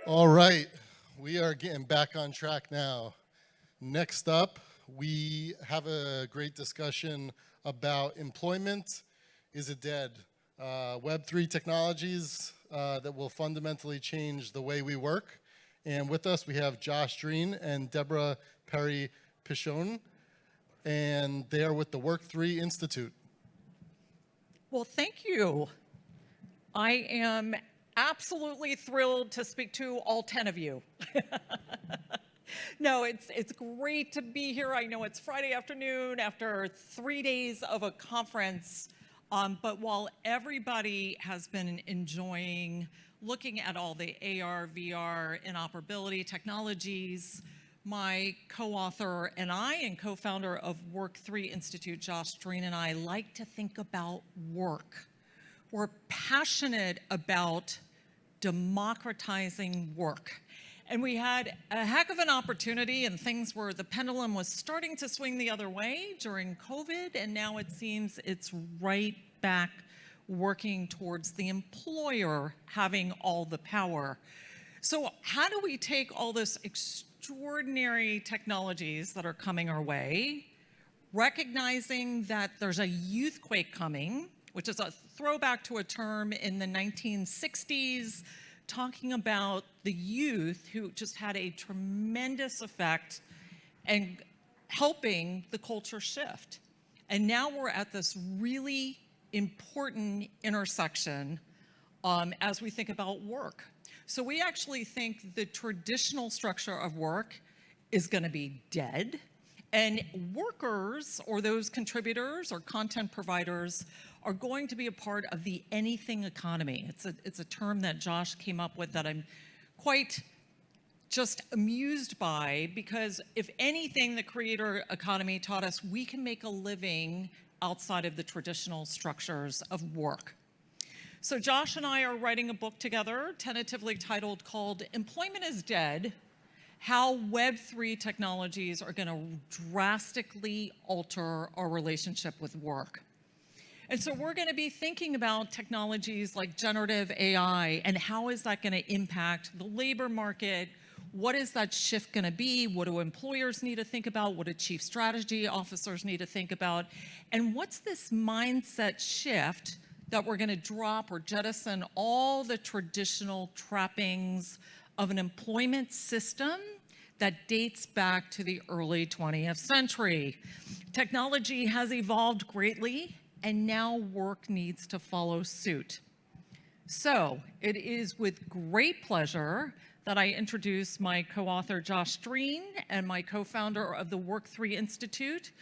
All right, we are getting back on track now. Next up, we have a great discussion about employment. Is it dead? Web3 technologies that will fundamentally change the way we work. And with us, we have Josh Drean and Deborah Piscione, and they are with the Web3 Institute. Well, thank you. I am absolutely thrilled to speak to all 10 of you. No, it's great to be here. I know it's Friday afternoon after 3 days of a conference, but while everybody has been enjoying looking at all the AR, VR, interoperability technologies, my co-author and I and co-founder of Web3 Institute, Josh Drean, and I like to think about work. We're passionate about democratizing work. And we had a heck of an opportunity, and things were, the pendulum was starting to swing the other way during COVID, and now it seems it's right back working towards the employer having all the power. So how do we take all this extraordinary technologies that are coming our way, recognizing that there's a youthquake coming, which is a throwback to a term in the 1960s, talking about the youth who just had a tremendous effect and helping the culture shift. And now we're at this really important intersection as we think about work. So we actually think the traditional structure of work is going to be dead, and workers, or those contributors or content providers, are going to be a part of the anything economy. It's a term that Josh came up with that I'm quite just amused by, because if anything, the creator economy taught us we can make a living outside of the traditional structures of work. So Josh and I are writing a book together, tentatively titled called Employment is Dead: How Web3 Technologies Are going to Drastically Alter Our Relationship with Work. And so we're going to be thinking about technologies like generative AI and how is that going to impact the labor market? What is that shift going to be? What do employers need to think about? What do chief strategy officers need to think about? And what's this mindset shift that we're going to drop or jettison all the traditional trappings of an employment system that dates back to the early 20th century? Technology has evolved greatly, and now work needs to follow suit. So it is with great pleasure that I introduce my co-author Josh Drean and my co-founder of the Web3 Institute.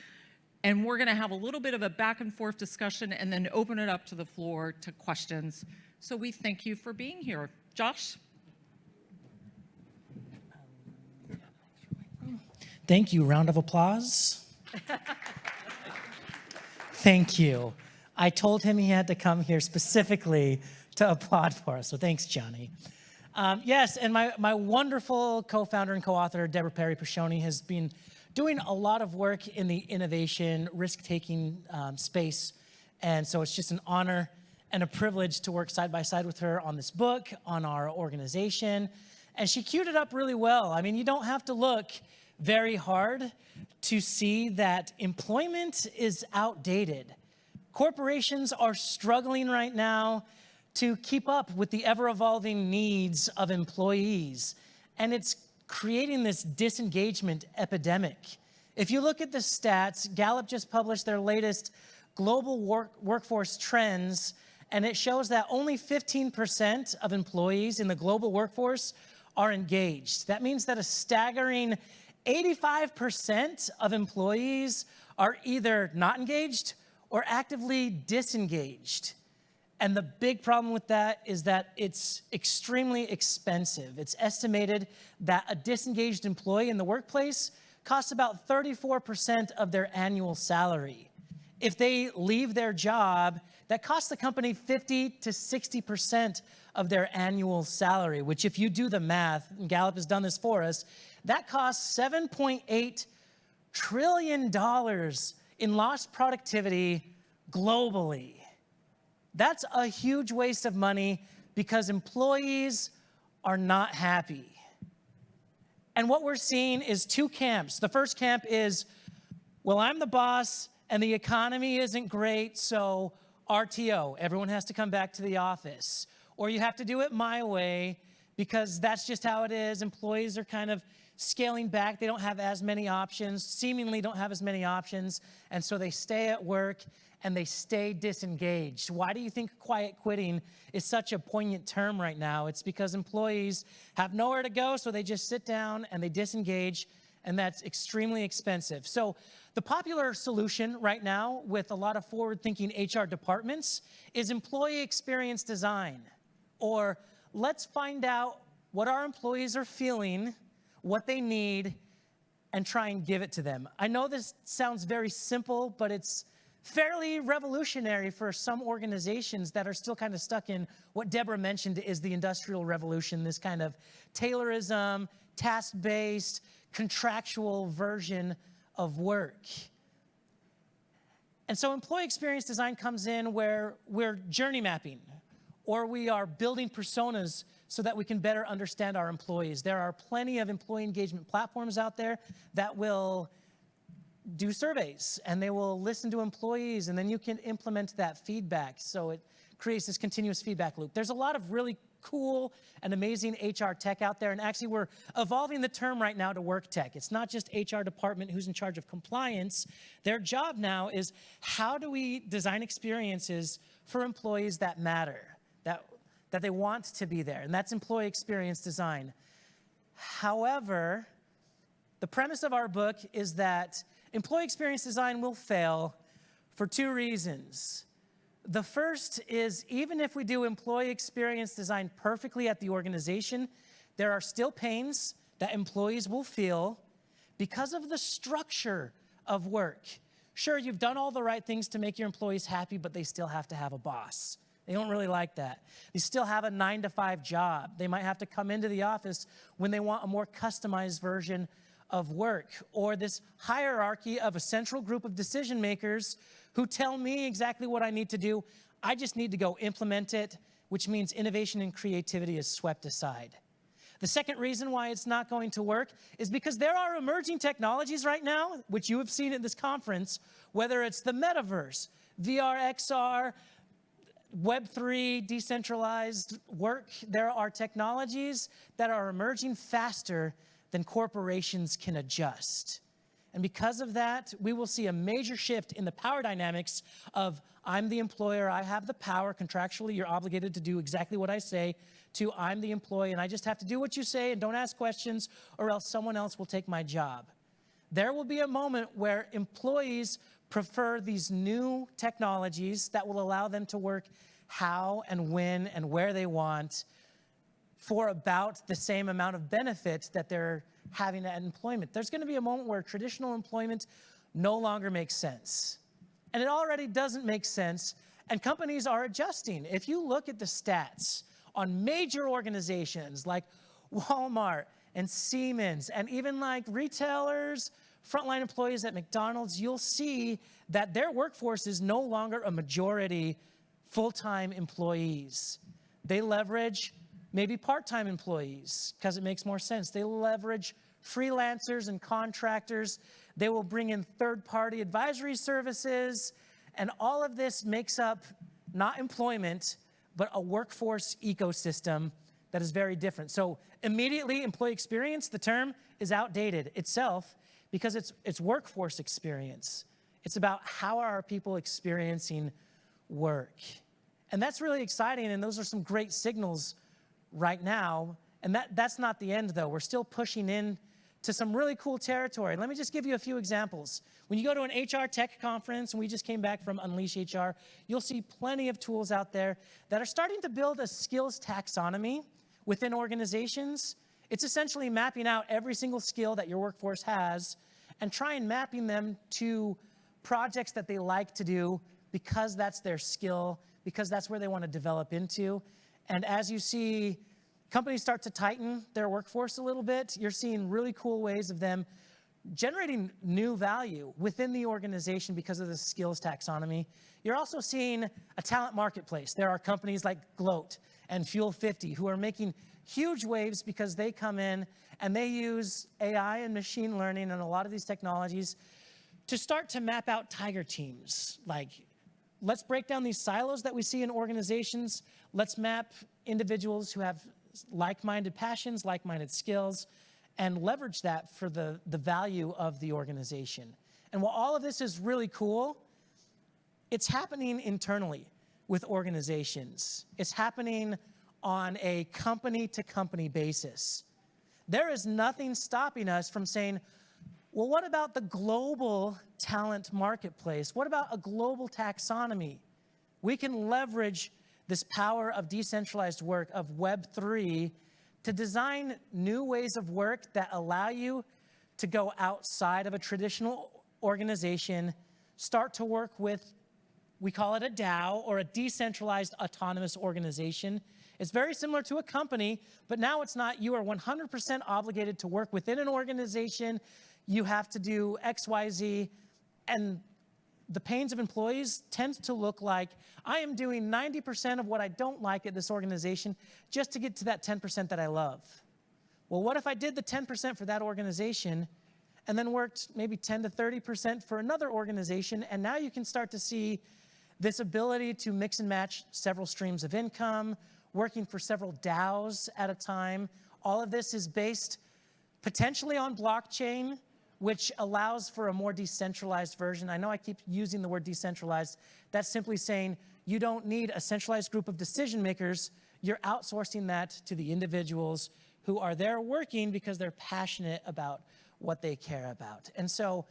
And we're gonna have a little bit of a back and forth discussion and then open it up to the floor to questions. So we thank you for being here. Josh? Thank you, round of applause. Thank you. I told him he had to come here specifically to applaud for us, so thanks, Johnny. Yes, and my wonderful co-founder and co-author, Deborah Piscione, has been doing a lot of work in the innovation, risk-taking space, and so it's just an honor and a privilege to work side by side with her on this book, on our organization, and she queued it up really well. I mean, you don't have to look very hard to see that employment is outdated. Corporations are struggling right now to keep up with the ever-evolving needs of employees, and it's creating this disengagement epidemic. If you look at the stats, Gallup just published their latest global workforce trends, and it shows that only 15% of employees in the global workforce are engaged. That means that a staggering 85% of employees are either not engaged or actively disengaged. And the big problem with that is that it's extremely expensive. It's estimated that a disengaged employee in the workplace costs about 34% of their annual salary. If they leave their job, that costs the company 50 to 60% of their annual salary, which if you do the math, and Gallup has done this for us, that costs $7.8 trillion in lost productivity globally. That's a huge waste of money because employees are not happy. And what we're seeing is two camps. The first camp is, well, I'm the boss and the economy isn't great, so RTO, everyone has to come back to the office. Or you have to do it my way because that's just how it is. Employees are kind of scaling back. They don't have as many options, seemingly don't have as many options, and so they stay at work and they stay disengaged. Why do you think quiet quitting is such a poignant term right now? It's because employees have nowhere to go, so they just sit down and they disengage, and that's extremely expensive. So the popular solution right now with a lot of forward-thinking HR departments is employee experience design, or let's find out what our employees are feeling, what they need, and try and give it to them. I know this sounds very simple, but it's fairly revolutionary for some organizations that are still kind of stuck in what Deborah mentioned is the Industrial Revolution, this kind of Taylorism, task-based, contractual version of work. And so employee experience design comes in where we're journey mapping, or we are building personas so that we can better understand our employees. There are plenty of employee engagement platforms out there that will do surveys, and they will listen to employees, and then you can implement that feedback, so it creates this continuous feedback loop. There's a lot of really cool and amazing HR tech out there, and actually we're evolving the term right now to work tech. It's not just HR department who's in charge of compliance. Their job now is how do we design experiences for employees that matter, that they want to be there, and that's employee experience design. However, the premise of our book is that employee experience design will fail for two reasons. The first is even if we do employee experience design perfectly at the organization, there are still pains that employees will feel because of the structure of work. Sure, you've done all the right things to make your employees happy, but they still have to have a boss. They don't really like that. They still have a 9-to-5 job. They might have to come into the office when they want a more customized version of work, or this hierarchy of a central group of decision makers who tell me exactly what I need to do. I just need to go implement it, which means innovation and creativity is swept aside. The second reason why it's not going to work is because there are emerging technologies right now, which you have seen at this conference, whether it's the metaverse, VR, XR, Web3, decentralized work. There are technologies that are emerging faster than corporations can adjust. And because of that, we will see a major shift in the power dynamics of I'm the employer, I have the power, contractually you're obligated to do exactly what I say, to I'm the employee and I just have to do what you say and don't ask questions or else someone else will take my job. There will be a moment where employees prefer these new technologies that will allow them to work how and when and where they want for about the same amount of benefits that they're having at employment. There's going to be a moment where traditional employment no longer makes sense. And it already doesn't make sense, and companies are adjusting. If you look at the stats on major organizations like Walmart and Siemens, and even like retailers, frontline employees at McDonald's, you'll see that their workforce is no longer a majority full-time employees. They leverage maybe part-time employees because it makes more sense. They leverage freelancers and contractors. They will bring in third-party advisory services, and all of this makes up not employment, but a workforce ecosystem that is very different. So immediately, employee experience, the term is outdated itself because it's workforce experience. It's about how are our people experiencing work. And that's really exciting, and those are some great signals right now. And that's not the end, though. We're still pushing in to some really cool territory. Let me just give you a few examples. When you go to an HR tech conference, and we just came back from Unleash HR, you'll see plenty of tools out there that are starting to build a skills taxonomy within organizations. It's essentially mapping out every single skill that your workforce has and try and mapping them to projects that they like to do because that's their skill, because that's where they want to develop into. And as you see companies start to tighten their workforce a little bit, you're seeing really cool ways of them generating new value within the organization because of the skills taxonomy. You're also seeing a talent marketplace. There are companies like Gloat and Fuel 50 who are making huge waves because they come in and they use AI and machine learning and a lot of these technologies to start to map out tiger teams. Like, let's break down these silos that we see in organizations. Let's map individuals who have like-minded passions, like-minded skills, and leverage that for the value of the organization. And while all of this is really cool, it's happening internally with organizations. It's happening on a company-to-company basis. There is nothing stopping us from saying, well, what about the global talent marketplace? What about a global taxonomy? We can leverage this power of decentralized work, of Web3, to design new ways of work that allow you to go outside of a traditional organization, start to work with, we call it a DAO, or a decentralized autonomous organization. It's very similar to a company, but now it's not. You are 100% obligated to work within an organization. You have to do X, Y, Z, and the pains of employees tend to look like, I am doing 90% of what I don't like at this organization just to get to that 10% that I love. Well, what if I did the 10% for that organization and then worked maybe 10 to 30% for another organization, and now you can start to see this ability to mix and match several streams of income, working for several DAOs at a time. All of this is based potentially on blockchain, which allows for a more decentralized version. I know I keep using the word decentralized. That's simply saying you don't need a centralized group of decision makers. You're outsourcing that to the individuals who are there working because they're passionate about what they care about. And so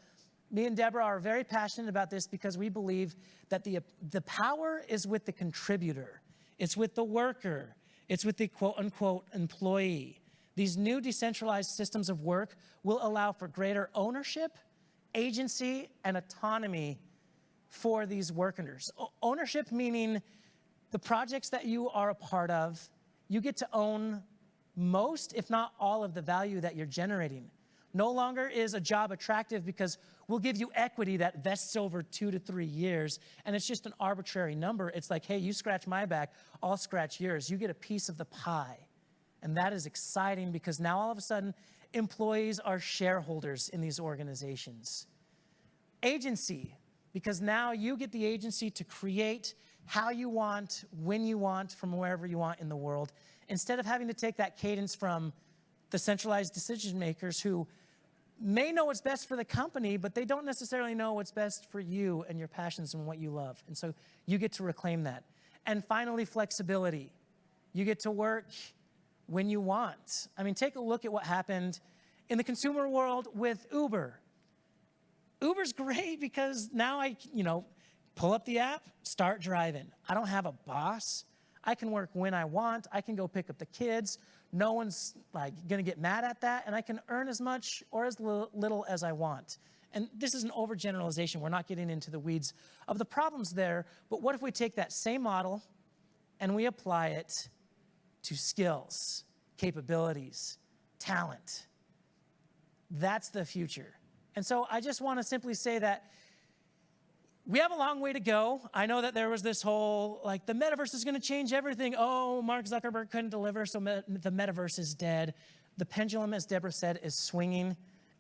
me and Deborah are very passionate about this because we believe that the power is with the contributor. It's with the worker. It's with the quote-unquote employee. These new decentralized systems of work will allow for greater ownership, agency, and autonomy for these workers. Ownership meaning the projects that you are a part of, you get to own most, if not all, of the value that you're generating. No longer is a job attractive because we'll give you equity that vests over 2 to 3 years, and it's just an arbitrary number. It's like, hey, you scratch my back, I'll scratch yours. You get a piece of the pie. And that is exciting because now all of a sudden, employees are shareholders in these organizations. Agency, because now you get the agency to create how you want, when you want, from wherever you want in the world, instead of having to take that cadence from the centralized decision makers who may know what's best for the company, but they don't necessarily know what's best for you and your passions and what you love. And so you get to reclaim that. And finally, flexibility. You get to work when you want. I mean, take a look at what happened in the consumer world with Uber. Uber's great because now I, pull up the app, start driving. I don't have a boss. I can work when I want. I can go pick up the kids. No one's gonna get mad at that, and I can earn as much or as little as I want. And this is an overgeneralization. We're not getting into the weeds of the problems there, but what if we take that same model and we apply it to skills, capabilities, talent? That's the future. And so I just want to simply say that we have a long way to go. I know that there was this whole, the metaverse is going to change everything. Oh, Mark Zuckerberg couldn't deliver, so the metaverse is dead. The pendulum, as Deborah said, is swinging,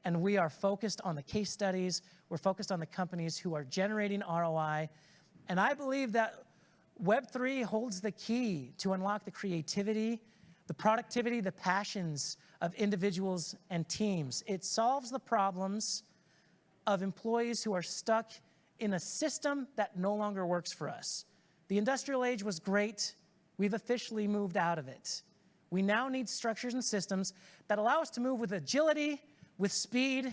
and we are focused on the case studies. We're focused on the companies who are generating ROI. And I believe that Web3 holds the key to unlock the creativity, the productivity, the passions of individuals and teams. It solves the problems of employees who are stuck in a system that no longer works for us. The industrial age was great. We've officially moved out of it. We now need structures and systems that allow us to move with agility, with speed,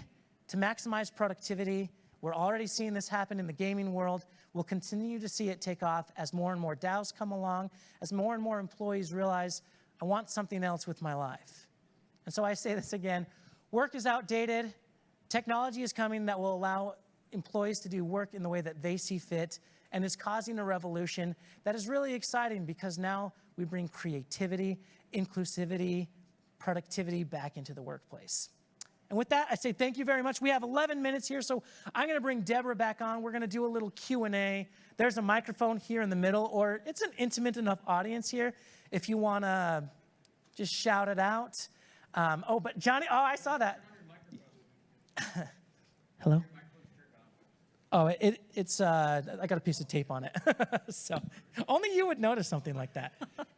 to maximize productivity. We're already seeing this happen in the gaming world. We'll continue to see it take off as more and more DAOs come along, as more and more employees realize, I want something else with my life. And so I say this again, work is outdated. Technology is coming that will allow employees to do work in the way that they see fit, and is causing a revolution that is really exciting because now we bring creativity, inclusivity, productivity back into the workplace. And And with that, I say thank you very much. We have 11 minutes here, so I'm going to bring Deborah back on. We're going to do a little Q&A. There's a microphone here in the middle, or it's an intimate enough audience here if you want to just shout it out. But Johnny, I saw that. Hello? Oh, it's I got a piece of tape on it. So only you would notice something like that.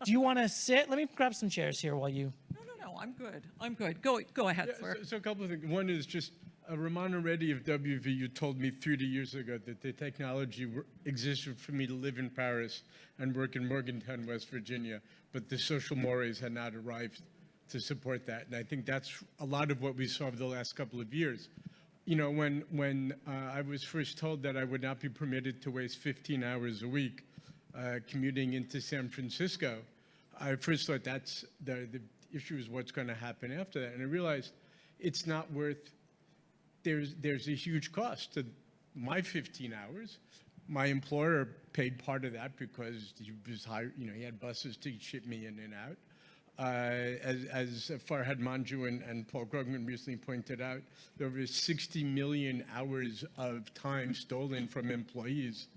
Do you want to sit? Let me grab some chairs here while you... No, I'm good. I'm good. Go ahead, sir. So a couple of things. One is just Ramon Reddy of WVU told me 30 years ago that the technology existed for me to live in Paris and work in Morgantown, West Virginia, but the social mores had not arrived to support that. And I think that's a lot of what we saw over the last couple of years. You know, when I was first told that I would not be permitted to waste 15 hours a week commuting into San Francisco, I first thought that's the issue is what's going to happen after that. And I realized it's not worth, there's a huge cost to my 15 hours. My employer paid part of that because he was hired, you know, he had buses to ship me in and out. As Farhad Manjoo and Paul Krugman recently pointed out, there was 60 million hours of time stolen from employees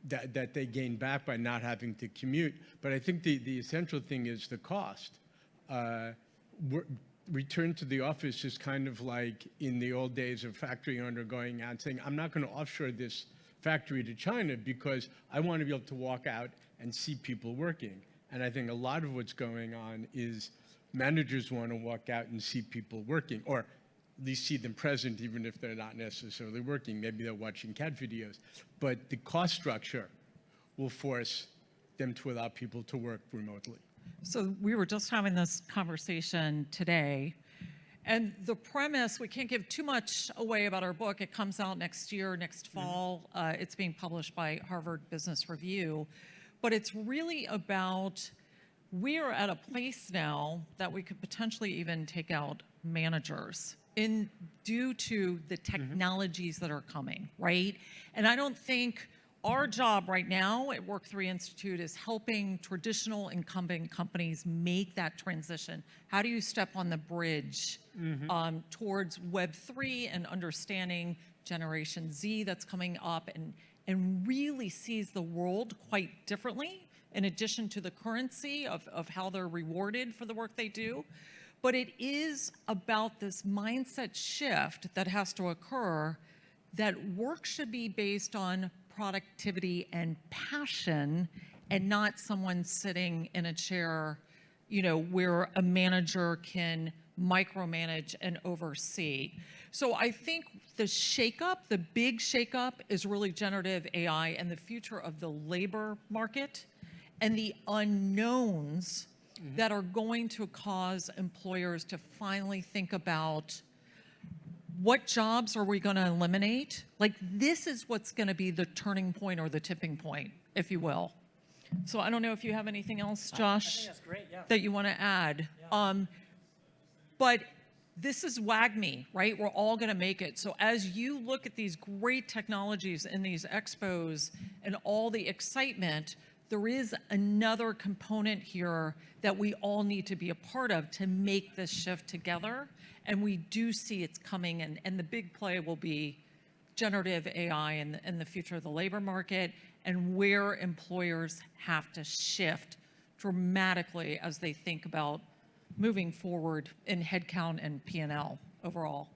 that they gained back by not having to commute. But I think the essential thing is the cost. Return to the office is kind of like in the old days of factory owner going out and saying, I'm not going to offshore this factory to China because I want to be able to walk out and see people working. And I think a lot of what's going on is managers want to walk out and see people working, or at least see them present even if they're not necessarily working. Maybe they're watching cat videos. But the cost structure will force them to allow people to work remotely. So we were just having this conversation today, and the premise, we can't give too much away about our book. It comes out next year, next fall. It's being published by Harvard Business Review. But it's really about, we're at a place now that we could potentially even take out managers due to the technologies that are coming, right? And I don't think our job right now at Work3 Institute is helping traditional incumbent companies make that transition. How do you step on the bridge towards Web3 and understanding Generation Z that's coming up and really sees the world quite differently in addition to the currency of how they're rewarded for the work they do. But it is about this mindset shift that has to occur, that work should be based on productivity and passion and not someone sitting in a chair, you know, where a manager can micromanage and oversee. So I think the shakeup, the big shakeup, is really generative AI and the future of the labor market and the unknowns that are going to cause employers to finally think about what jobs are we going to eliminate? Like, this is what's going to be the turning point or the tipping point, if you will. So I don't know if you have anything else, Josh, I think that's great, yeah. that you want to add. Yeah. But this is WAGMI, right? We're all going to make it. So as you look at these great technologies in these expos and all the excitement, there is another component here that we all need to be a part of to make this shift together. And we do see it's coming, and the big play will be generative AI and the future of the labor market, and where employers have to shift dramatically as they think about moving forward in headcount and P&L overall.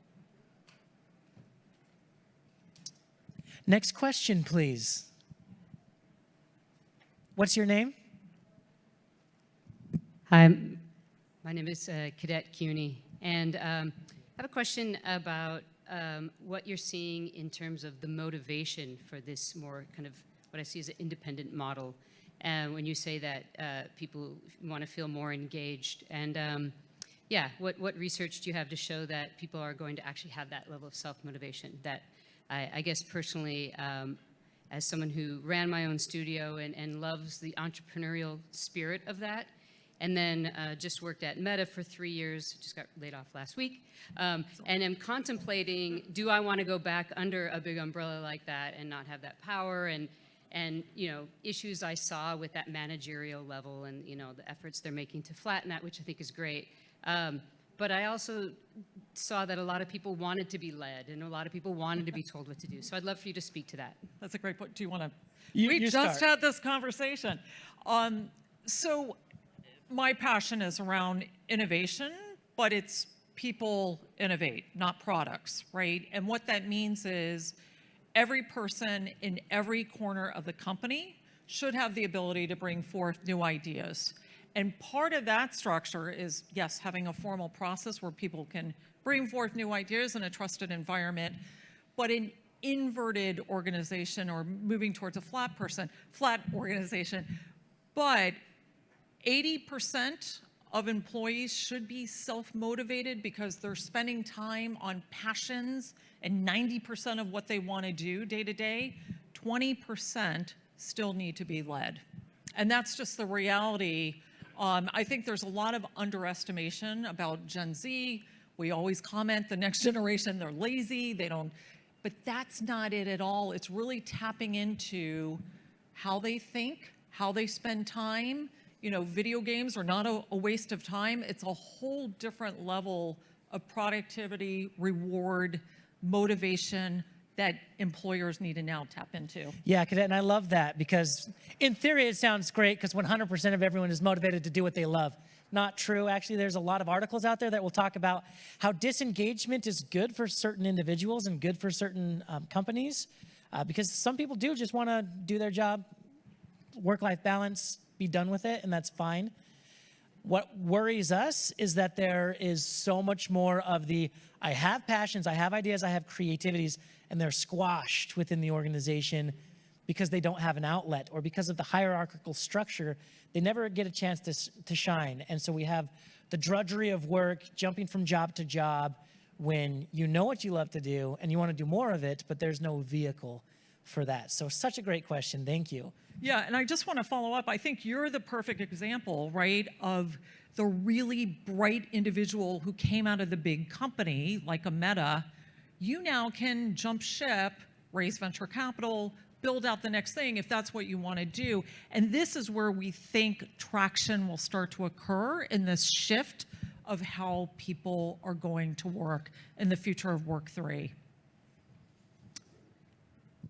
Next question, please. What's your name? Hi, my name is Cadet CUNY, and I have a question about what you're seeing in terms of the motivation for this more kind of what I see as an independent model. And when you say that people want to feel more engaged, and yeah, what research do you have to show that people are going to actually have that level of self-motivation? That I guess personally, as someone who ran my own studio and loves the entrepreneurial spirit of that, and then just worked at Meta for 3 years, just got laid off last week, and am contemplating, do I want to go back under a big umbrella like that and not have that power, and you know, issues I saw with that managerial level, and you know, the efforts they're making to flatten that, which I think is great. But I also saw that a lot of people wanted to be led and a lot of people wanted to be told what to do. So I'd love for you to speak to that. That's a great point. Do you want to? You We just start. had this conversation. So my passion is around innovation, but it's people innovate, not products, right? And what that means is every person in every corner of the company should have the ability to bring forth new ideas. And part of that structure is, yes, having a formal process where people can bring forth new ideas in a trusted environment, but an inverted organization or moving towards a flat organization. But 80% of employees should be self-motivated because they're spending time on passions and 90% of what they want to do day to day. 20% still need to be led. And that's just the reality. I think there's a lot of underestimation about Gen Z. We always comment the next generation, they're lazy, they don't, but that's not it at all. It's really tapping into how they think, how they spend time. You know, video games are not a waste of time. It's a whole different level of productivity, reward, motivation that employers need to now tap into. Yeah, Cadet, and I love that because in theory it sounds great because 100% of everyone is motivated to do what they love. Not true. Actually, there's a lot of articles out there that will talk about how disengagement is good for certain individuals and good for certain companies because some people do just want to do their job, work-life balance, be done with it, and that's fine. What worries us is that there is so much more of the, I have passions, I have ideas, I have creativities, and they're squashed within the organization because they don't have an outlet or because of the hierarchical structure, they never get a chance to shine. And so we have the drudgery of work, jumping from job to job when you know what you love to do and you want to do more of it, but there's no vehicle for that. So such a great question. Thank you. Yeah, and I just want to follow up. I think you're the perfect example, right, of the really bright individual who came out of the big company like a Meta. You now can jump ship, raise venture capital, build out the next thing if that's what you want to do. And this is where we think traction will start to occur in this shift of how people are going to work in the future of work 3.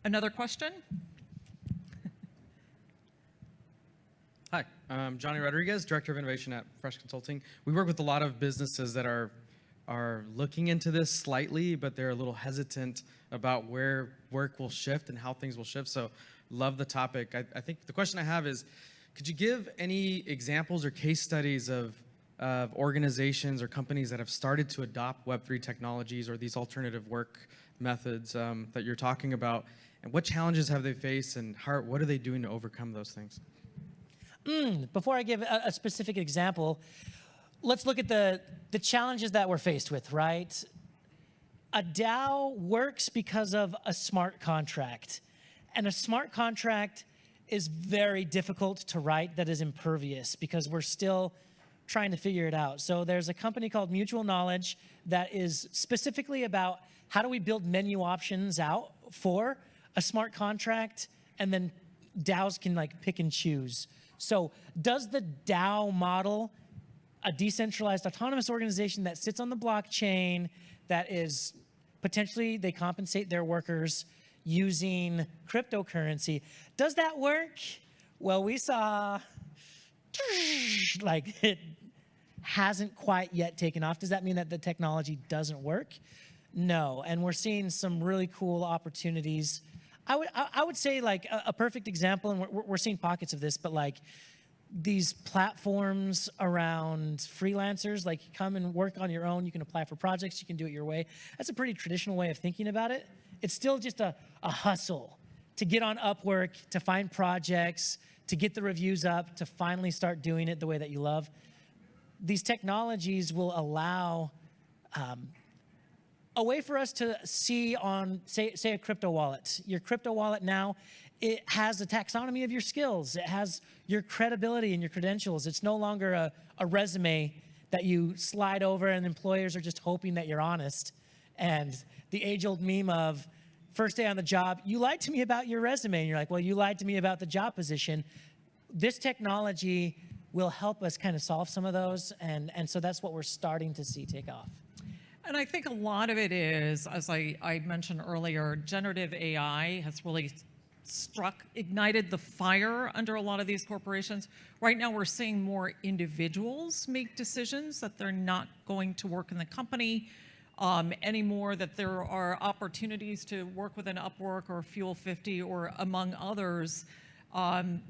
Another question? Hi, I'm Johnny Rodriguez, Director of Innovation at Fresh Consulting. We work with a lot of businesses that are looking into this slightly, but they're a little hesitant about where work will shift and how things will shift. So love the topic. I think the question I have is, could you give any examples or case studies of organizations or companies that have started to adopt Web3 technologies or these alternative work methods that you're talking about? And what challenges have they faced and what are they doing to overcome those things? Before I give a specific example, let's look at the challenges that we're faced with, right? A DAO works because of a smart contract. And a smart contract is very difficult to write that is impervious because we're still trying to figure it out. So there's a company called Mutual Knowledge that is specifically about how do we build menu options out for a smart contract, and then DAOs can like pick and choose. So does the DAO model, a decentralized autonomous organization that sits on the blockchain, that is potentially they compensate their workers using cryptocurrency, does that work? Well, we saw like it hasn't quite yet taken off. Does that mean that the technology doesn't work? No, and we're seeing some really cool opportunities. I would say like a perfect example, and we're seeing pockets of this, but like these platforms around freelancers, like come and work on your own, you can apply for projects, you can do it your way. That's a pretty traditional way of thinking about it. It's still just a hustle to get on Upwork, to find projects, to get the reviews up, to finally start doing it the way that you love. These technologies will allow a way for us to see on, say a crypto wallet. Your crypto wallet now, it has a taxonomy of your skills. It has your credibility and your credentials. It's no longer a resume that you slide over and employers are just hoping that you're honest. And the age-old meme of first day on the job, you lied to me about your resume. And you're like, well, you lied to me about the job position. This technology will help us kind of solve some of those. And so that's what we're starting to see take off. And I think a lot of it is, as I mentioned earlier, generative AI has really ignited the fire under a lot of these corporations. Right now, we're seeing more individuals make decisions that they're not going to work in the company anymore, that there are opportunities to work with an Upwork or Fuel 50 or among others,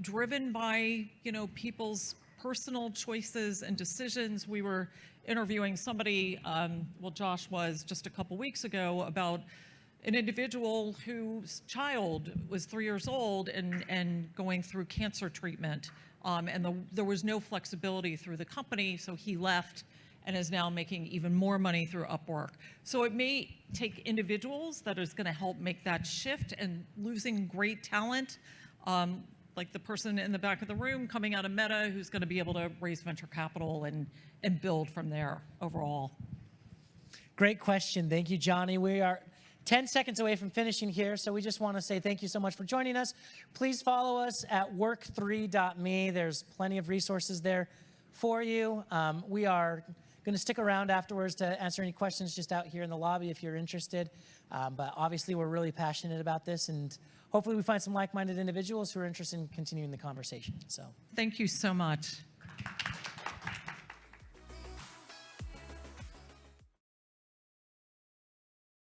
driven by, people's personal choices and decisions. We were interviewing somebody, well, Josh was just a couple weeks ago, about an individual whose child was 3 years old and going through cancer treatment. There was no flexibility through the company, so he left and is now making even more money through Upwork. So it may take individuals that is going to help make that shift, and losing great talent, like the person in the back of the room coming out of Meta, who's going to be able to raise venture capital and build from there overall. Great question. Thank you, Johnny. We are 10 seconds away from finishing here, so we just want to say thank you so much for joining us. Please follow us at work3.me. There's plenty of resources there for you. We are going to stick around afterwards to answer any questions just out here in the lobby if you're interested. But obviously, we're really passionate about this, and hopefully we find some like-minded individuals who are interested in continuing the conversation. So Thank you so much.